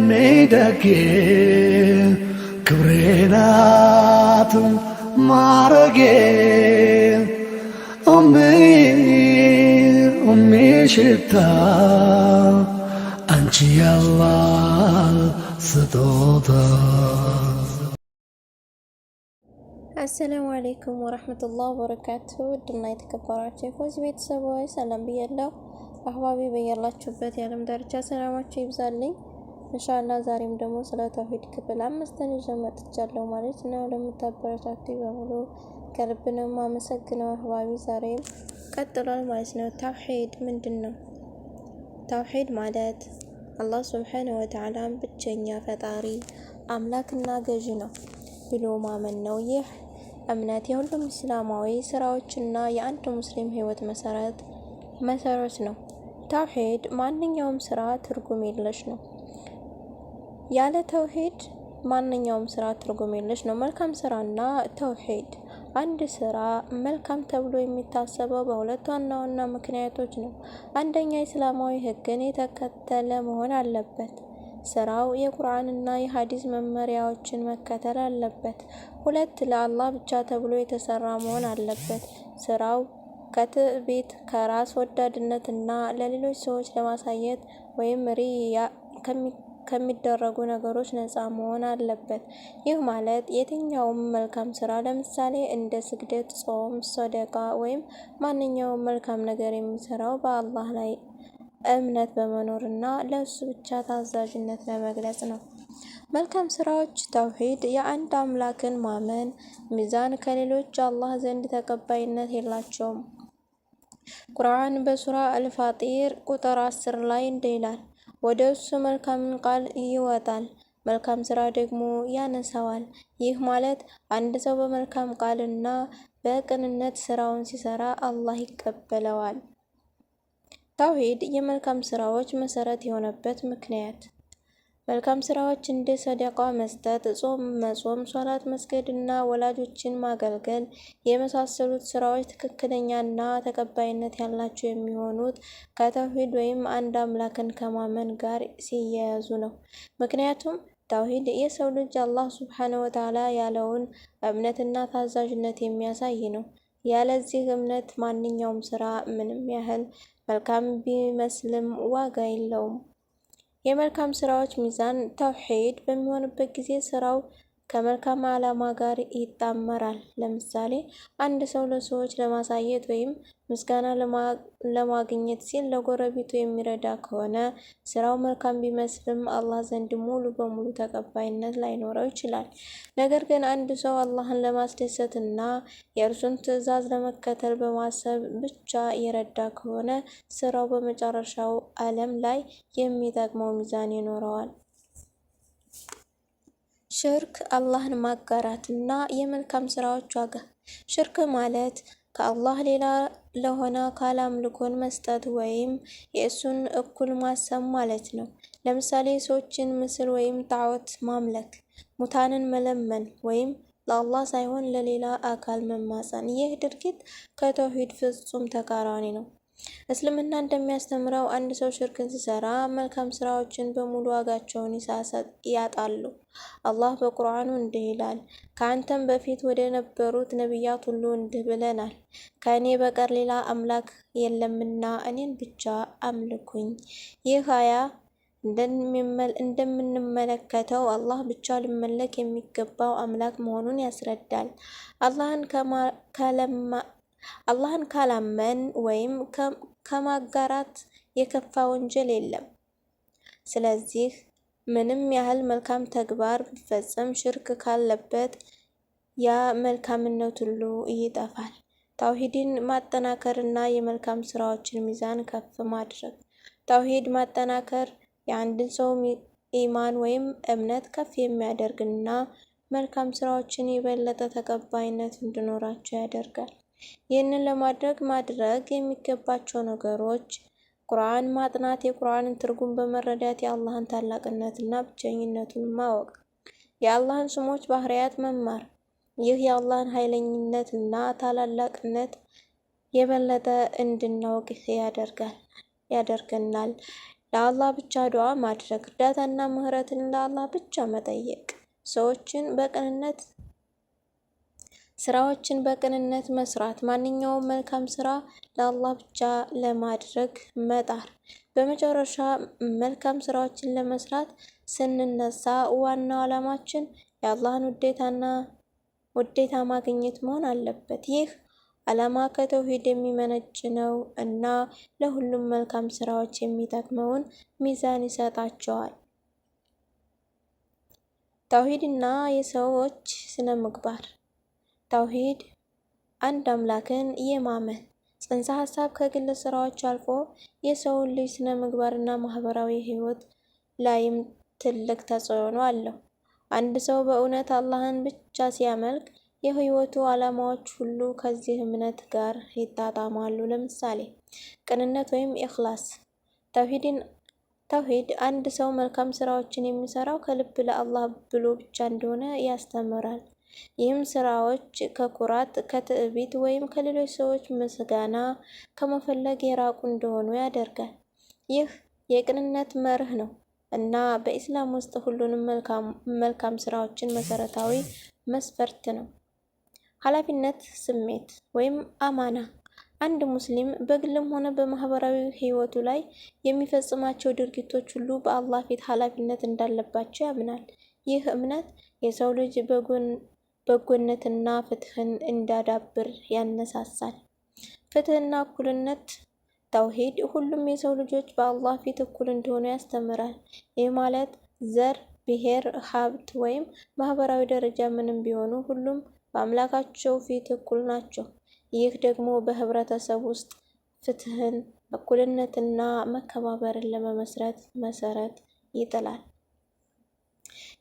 ሜደጌ ክብሬናት ማረጌ ሽታ አንቺ ያላህ ስጦታ። አሰላሙ አለይኩም ወረህመቱላህ ወበረካቱ። ውድና የተከበራችሁ የፎዝ ቤተሰቦች ሰላም ብያለሁ። አህባቢ በያላችሁበት የዓለም ዳርቻ ሰላማችሁ ይብዛልኝ። ኢንሻአላህ ዛሬም ደግሞ ስለ ተውሂድ ክፍል 5 ይዤ መጥቻለሁ ማለት ነው። ለምታበረታቱ በሙሉ ከልብ ነው የማመሰግነው። አህባቢ ዛሬም ቀጥሏል ማለት ነው። ተውሂድ ምንድን ነው? ተውሂድ ማለት አላህ ሱብሓነሁ ወተዓላ ብቸኛ ፈጣሪ አምላክና ገዢ ነው ብሎ ማመን ነው። ይህ እምነት የሁሉም እስላማዊ ስራዎችና የአንድ ሙስሊም ህይወት መሰረት ነው። ተውሂድ ማንኛውም ስራ ትርጉም የለሽ ነው። ያለ ተውሂድ ማንኛውም ስራ ትርጉም የለሽ ነው። መልካም ስራና ተውሂድ አንድ ስራ መልካም ተብሎ የሚታሰበው በሁለት ዋና ዋና ምክንያቶች ነው። አንደኛ እስላማዊ ህግን የተከተለ መሆን አለበት። ስራው የቁርአንና የሐዲስ መመሪያዎችን መከተል አለበት። ሁለት ለአላህ ብቻ ተብሎ የተሰራ መሆን አለበት። ስራው ከትዕቢት ከራስ ወዳድነትና ለሌሎች ሰዎች ለማሳየት ወይም ሪያ ከሚደረጉ ነገሮች ነፃ መሆን አለበት። ይህ ማለት የትኛውም መልካም ስራ ለምሳሌ እንደ ስግደት፣ ጾም፣ ሰደቃ ወይም ማንኛውም መልካም ነገር የሚሰራው በአላህ ላይ እምነት በመኖርና ለእሱ ብቻ ታዛዥነት ለመግለጽ ነው። መልካም ስራዎች ተውሂድ የአንድ አምላክን ማመን ሚዛን ከሌሎች አላህ ዘንድ ተቀባይነት የላቸውም። ቁርአን በሱራ አልፋጢር ቁጥር 10 ላይ እንዲህ ይላል፣ ወደ እሱ መልካምን ቃል ይወጣል፣ መልካም ስራ ደግሞ ያነሳዋል። ይህ ማለት አንድ ሰው በመልካም ቃልና በቅንነት ስራውን ሲሰራ አላህ ይቀበለዋል። ተውሂድ የመልካም ስራዎች መሰረት የሆነበት ምክንያት መልካም ስራዎች እንደ ሰደቃ መስጠት፣ ጾም መጾም፣ ሶላት መስገድና ወላጆችን ማገልገል የመሳሰሉት ስራዎች ትክክለኛና ተቀባይነት ያላቸው የሚሆኑት ከተውሂድ ወይም አንድ አምላክን ከማመን ጋር ሲያያዙ ነው። ምክንያቱም ተውሂድ የሰው ልጅ አላህ ሱብሓነሁ ወተዓላ ያለውን እምነትና ታዛዥነት የሚያሳይ ነው። ያለዚህ እምነት ማንኛውም ስራ ምንም ያህል መልካም ቢመስልም ዋጋ የለውም። የመልካም ስራዎች ሚዛን ተውሂድ በሚሆንበት ጊዜ ስራው ከመልካም ዓላማ ጋር ይጣመራል። ለምሳሌ አንድ ሰው ለሰዎች ለማሳየት ወይም ምስጋና ለማግኘት ሲል ለጎረቤቱ የሚረዳ ከሆነ ስራው መልካም ቢመስልም አላህ ዘንድ ሙሉ በሙሉ ተቀባይነት ላይኖረው ይችላል። ነገር ግን አንድ ሰው አላህን ለማስደሰትና የእርሱን ትዕዛዝ ለመከተል በማሰብ ብቻ የረዳ ከሆነ ስራው በመጨረሻው ዓለም ላይ የሚጠቅመው ሚዛን ይኖረዋል። ሽርክ አላህን ማጋራት እና የመልካም ስራዎች ዋጋ። ሽርክ ማለት ከአላህ ሌላ ለሆነ አካል አምልኮን መስጠት ወይም የእሱን እኩል ማሰብ ማለት ነው። ለምሳሌ ሰዎችን ምስል ወይም ጣዖት ማምለክ፣ ሙታንን መለመን ወይም ለአላህ ሳይሆን ለሌላ አካል መማፀን። ይህ ድርጊት ከተውሂድ ፍጹም ተቃራኒ ነው። እስልምና እንደሚያስተምረው አንድ ሰው ሽርክን ሲሰራ መልካም ስራዎችን በሙሉ ዋጋቸውን ያጣሉ። አላህ በቁርአኑ እንዲህ ይላል፣ ከአንተም በፊት ወደ ነበሩት ነቢያት ሁሉ እንዲህ ብለናል፣ ከእኔ በቀር ሌላ አምላክ የለምና እኔን ብቻ አምልኩኝ። ይህ አያ እንደምንመለከተው አላህ ብቻ ሊመለክ የሚገባው አምላክ መሆኑን ያስረዳል። አላህን ካላመን ወይም ከማጋራት የከፋ ወንጀል የለም። ስለዚህ ምንም ያህል መልካም ተግባር ቢፈጸም ሽርክ ካለበት ያ መልካምነት ሁሉ ይጠፋል። ተውሂድን ማጠናከርና የመልካም ስራዎችን ሚዛን ከፍ ማድረግ። ተውሂድ ማጠናከር የአንድን ሰው ኢማን ወይም እምነት ከፍ የሚያደርግና መልካም ስራዎችን የበለጠ ተቀባይነት እንዲኖራቸው ያደርጋል። ይህንን ለማድረግ ማድረግ የሚገባቸው ነገሮች ቁርአን ማጥናት፣ የቁርአንን ትርጉም በመረዳት የአላህን ታላቅነትና ብቸኝነቱን ማወቅ፣ የአላህን ስሞች ባህሪያት መማር። ይህ የአላህን ኃይለኝነትና ታላላቅነት የበለጠ እንድናውቅ ያደርገናል። ለአላህ ብቻ ዱዓ ማድረግ፣ እርዳታና ምህረትን ለአላህ ብቻ መጠየቅ፣ ስራዎችን በቅንነት መስራት፣ ማንኛውም መልካም ስራ ለአላህ ብቻ ለማድረግ መጣር። በመጨረሻ መልካም ስራዎችን ለመስራት ስንነሳ ዋናው ዓላማችን የአላህን ውዴታ ማግኘት መሆን አለበት። ይህ ዓላማ ከተውሂድ የሚመነጭ ነው እና ለሁሉም መልካም ስራዎች የሚጠቅመውን ሚዛን ይሰጣቸዋል። ተውሂድ እና የሰዎች ስነ ምግባር። ተውሂድ አንድ አምላክን የማመን ጽንሰ ሀሳብ ከግል ስራዎች አልፎ የሰውን ልጅ ስነ ምግባርና ማህበራዊ ህይወት ላይም ትልቅ ተጽዕኖ አለው። አንድ ሰው በእውነት አላህን ብቻ ሲያመልክ የህይወቱ ዓላማዎች ሁሉ ከዚህ እምነት ጋር ይጣጣማሉ። ለምሳሌ ቅንነት ወይም ኢኽላስ። ተውሂድ አንድ ሰው መልካም ስራዎችን የሚሰራው ከልብ ለአላህ ብሎ ብቻ እንደሆነ ያስተምራል። ይህም ስራዎች ከኩራት፣ ከትዕቢት ወይም ከሌሎች ሰዎች ምስጋና ከመፈለግ የራቁ እንደሆኑ ያደርጋል። ይህ የቅንነት መርህ ነው እና በኢስላም ውስጥ ሁሉንም መልካም ስራዎችን መሰረታዊ መስፈርት ነው። ኃላፊነት ስሜት ወይም አማና። አንድ ሙስሊም በግልም ሆነ በማህበራዊ ህይወቱ ላይ የሚፈጽማቸው ድርጊቶች ሁሉ በአላህ ፊት ኃላፊነት እንዳለባቸው ያምናል። ይህ እምነት የሰው ልጅ በጎነትና ፍትህን እንዲያዳብር ያነሳሳል። ፍትህና እኩልነት። ተውሂድ ሁሉም የሰው ልጆች በአላህ ፊት እኩል እንደሆኑ ያስተምራል። ይህ ማለት ዘር፣ ብሔር፣ ሀብት ወይም ማህበራዊ ደረጃ ምንም ቢሆኑ ሁሉም በአምላካቸው ፊት እኩል ናቸው። ይህ ደግሞ በህብረተሰብ ውስጥ ፍትህን፣ እኩልነትና መከባበርን ለመመስረት መሰረት ይጥላል።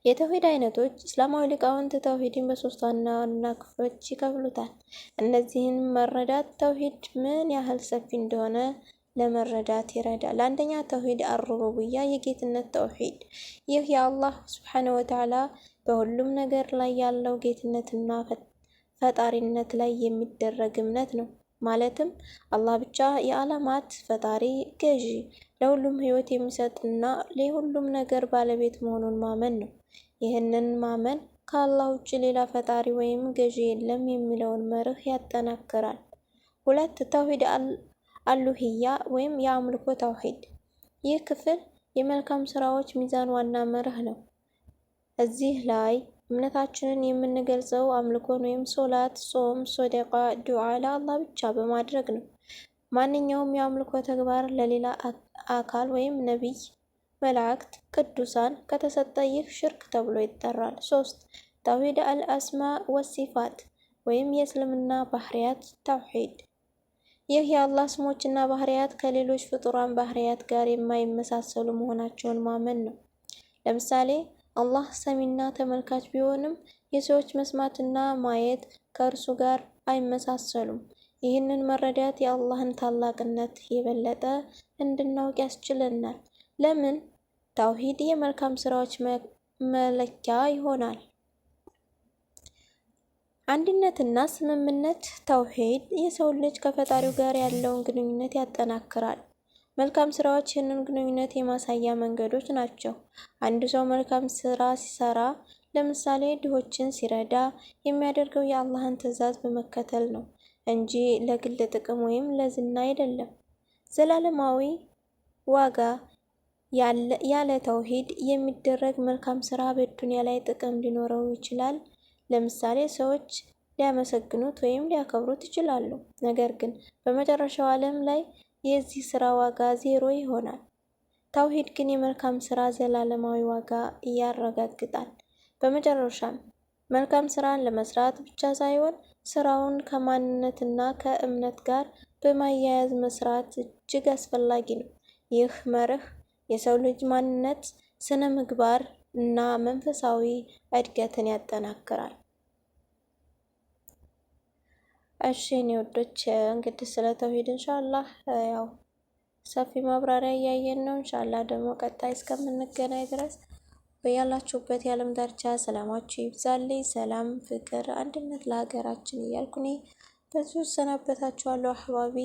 የተውሂድ አይነቶች። እስላማዊ ሊቃውንት ተውሂድን በሶስት ዋና ዋና ክፍሎች ይከፍሉታል። እነዚህን መረዳት ተውሂድ ምን ያህል ሰፊ እንደሆነ ለመረዳት ይረዳል። አንደኛ፣ ተውሂድ አር-ሩቡቢያ የጌትነት ተውሂድ። ይህ የአላህ ሱብሓነሁ ወተዓላ በሁሉም ነገር ላይ ያለው ጌትነትና ፈጣሪነት ላይ የሚደረግ እምነት ነው። ማለትም አላህ ብቻ የዓለማት ፈጣሪ፣ ገዢ፣ ለሁሉም ህይወት የሚሰጥና ለሁሉም ነገር ባለቤት መሆኑን ማመን ነው። ይህንን ማመን ከአላህ ውጭ ሌላ ፈጣሪ ወይም ገዢ የለም የሚለውን መርህ ያጠናክራል። ሁለት፣ ተውሂድ አልኡሂያ ወይም የአምልኮ ተውሂድ። ይህ ክፍል የመልካም ስራዎች ሚዛን ዋና መርህ ነው። እዚህ ላይ እምነታችንን የምንገልጸው አምልኮን ወይም ሶላት፣ ጾም፣ ሶደቃ፣ ዱዓ ለአላህ ብቻ በማድረግ ነው። ማንኛውም የአምልኮ ተግባር ለሌላ አካል ወይም ነቢይ፣ መላእክት፣ ቅዱሳን ከተሰጠ ይህ ሽርክ ተብሎ ይጠራል። 3. ተውሂድ አልአስማ ወሲፋት ወይም የእስልምና ባህሪያት ተውሂድ። ይህ የአላህ ስሞችና ባህሪያት ከሌሎች ፍጡራን ባህሪያት ጋር የማይመሳሰሉ መሆናቸውን ማመን ነው። ለምሳሌ አላህ ሰሚና ተመልካች ቢሆንም የሰዎች መስማትና ማየት ከእርሱ ጋር አይመሳሰሉም። ይህንን መረዳት የአላህን ታላቅነት የበለጠ እንድናውቅ ያስችለናል። ለምን? ተውሂድ የመልካም ስራዎች መለኪያ ይሆናል። አንድነትና ስምምነት ተውሂድ የሰው ልጅ ከፈጣሪው ጋር ያለውን ግንኙነት ያጠናክራል። መልካም ስራዎች ይህንን ግንኙነት የማሳያ መንገዶች ናቸው። አንድ ሰው መልካም ስራ ሲሰራ፣ ለምሳሌ ድሆችን ሲረዳ፣ የሚያደርገው የአላህን ትዕዛዝ በመከተል ነው እንጂ ለግል ጥቅም ወይም ለዝና አይደለም። ዘላለማዊ ዋጋ ያለ ተውሂድ የሚደረግ መልካም ስራ በዱንያ ላይ ጥቅም ሊኖረው ይችላል። ለምሳሌ ሰዎች ሊያመሰግኑት ወይም ሊያከብሩት ይችላሉ። ነገር ግን በመጨረሻው ዓለም ላይ የዚህ ስራ ዋጋ ዜሮ ይሆናል። ተውሂድ ግን የመልካም ስራ ዘላለማዊ ዋጋ ያረጋግጣል። በመጨረሻም መልካም ስራን ለመስራት ብቻ ሳይሆን ስራውን ከማንነትና ከእምነት ጋር በማያያዝ መስራት እጅግ አስፈላጊ ነው። ይህ መርህ የሰው ልጅ ማንነት፣ ስነ ምግባር እና መንፈሳዊ እድገትን ያጠናክራል። እሺ እኔ ወዶች እንግዲህ ስለ ተውሂድ ኢንሻአላህ ያው ሰፊ ማብራሪያ እያየን ነው። ኢንሻአላህ ደግሞ ቀጣይ እስከምንገናኝ ድረስ በያላችሁበት የዓለም ዳርቻ ሰላማችሁ ይብዛልኝ። ሰላም፣ ፍቅር፣ አንድነት ለሀገራችን እያልኩ እኔ በዚሁ ሰናበታችኋለሁ። አህባቢ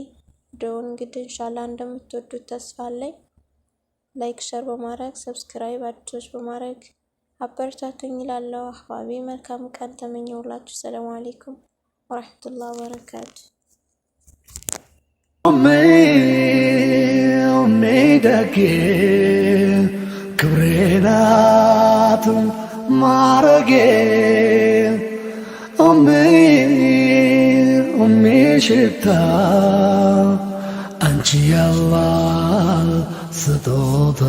ቪዲዮውን እንግዲህ ኢንሻአላህ እንደምትወዱት ተስፋ አለኝ። ላይክ ሸር በማድረግ ሰብስክራይብ አዲሶች በማድረግ አበረታቱኝ እላለሁ። አህባቢ መልካም ቀን ተመኘሁላችሁ። ሰላም አለይኩም ወራህመቱላሂ ወበረካቱ። ደጌ ክብሬ ናት ማረጌ ሽታ አንቺ ያላህ ስጦታ